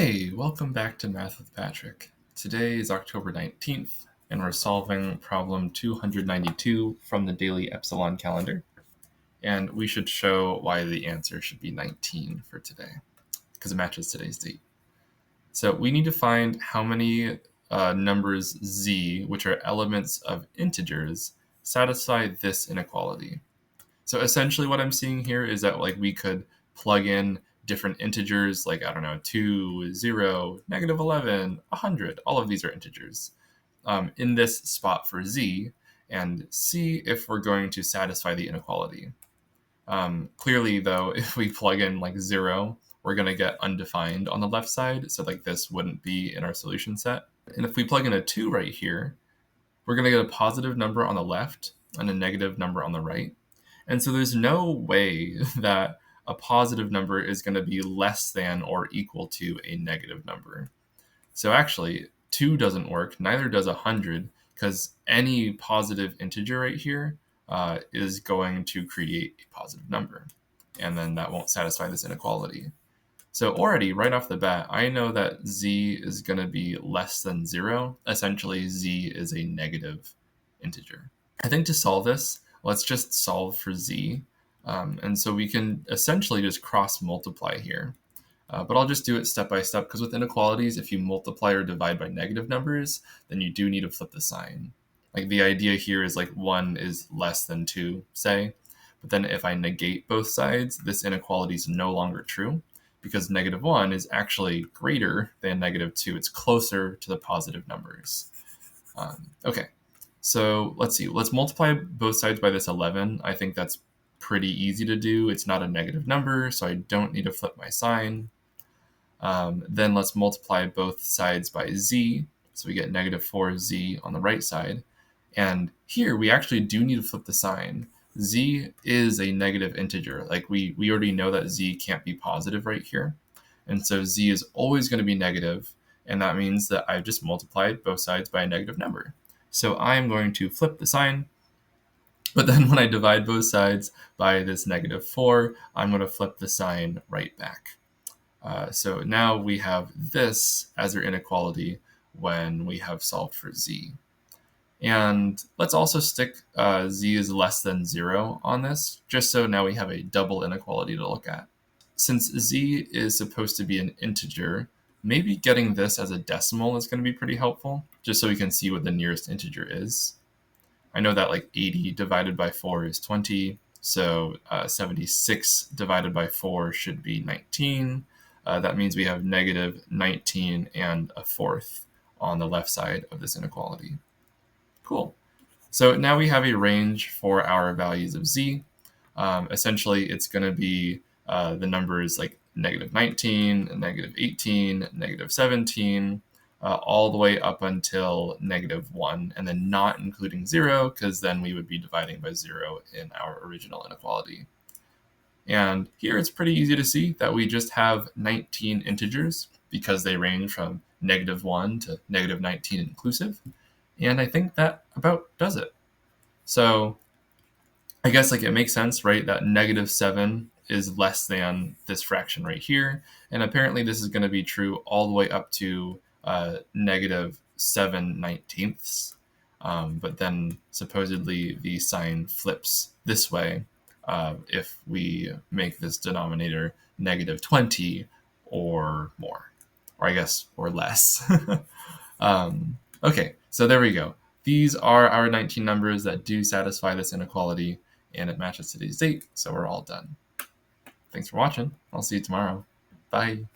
Hey, welcome back to Math with Patrick. Today is October 19th, and we're solving problem 292 from the Daily Epsilon calendar. And we should show why the answer should be 19 for today, because it matches today's date. So we need to find how many numbers z, which are elements of integers, satisfy this inequality. So essentially what I'm seeing here is that we could plug in different integers, 2, 0, -11, 100. All of these are integers in this spot for z, and see if we're going to satisfy the inequality. Clearly, though, if we plug in 0, we're going to get undefined on the left side, so this wouldn't be in our solution set. And if we plug in a 2 right here, we're going to get a positive number on the left and a negative number on the right. And so there's no way that a positive number is going to be less than or equal to a negative number. So actually, 2 doesn't work, neither does 100, because any positive integer right here is going to create a positive number. And then that won't satisfy this inequality. So already, right off the bat, I know that z is going to be less than 0. Essentially, z is a negative integer. I think to solve this, let's just solve for z. And so we can essentially just cross multiply here. But I'll just do it step by step, because with inequalities, if you multiply or divide by negative numbers, then you do need to flip the sign. The idea here is 1 is less than 2, say. But then if I negate both sides, this inequality is no longer true, because -1 is actually greater than -2. It's closer to the positive numbers. Okay. So let's see. Let's multiply both sides by this 11. I think that's pretty easy to do. It's not a negative number, so I don't need to flip my sign. Then let's multiply both sides by z. So we get -4z on the right side. And here we actually do need to flip the sign. Z is a negative integer. We already know that z can't be positive right here. And so z is always going to be negative. And that means that I've just multiplied both sides by a negative number. So I'm going to flip the sign, but then when I divide both sides by this -4, I'm going to flip the sign right back. So now we have this as our inequality when we have solved for z. And let's also stick z is less than 0 on this, just so now we have a double inequality to look at. Since z is supposed to be an integer, maybe getting this as a decimal is going to be pretty helpful, just so we can see what the nearest integer is. I know that 80 divided by 4 is 20, so 76 divided by 4 should be 19. That means we have -19 and a fourth on the left side of this inequality. Cool. So now we have a range for our values of z. Essentially, it's going to be the numbers -19, -18, -17, all the way up until -1, and then not including 0, because then we would be dividing by 0 in our original inequality. And here it's pretty easy to see that we just have 19 integers, because they range from -1 to -19 inclusive. And I think that about does it. So I guess it makes sense, right, that -7 is less than this fraction right here. And apparently this is going to be true all the way up to -7/19. But then supposedly the sign flips this way if we make this denominator -20 or more, or I guess, or less. Okay, so there we go. These are our 19 numbers that do satisfy this inequality, and it matches today's date, so we're all done. Thanks for watching. I'll see you tomorrow. Bye.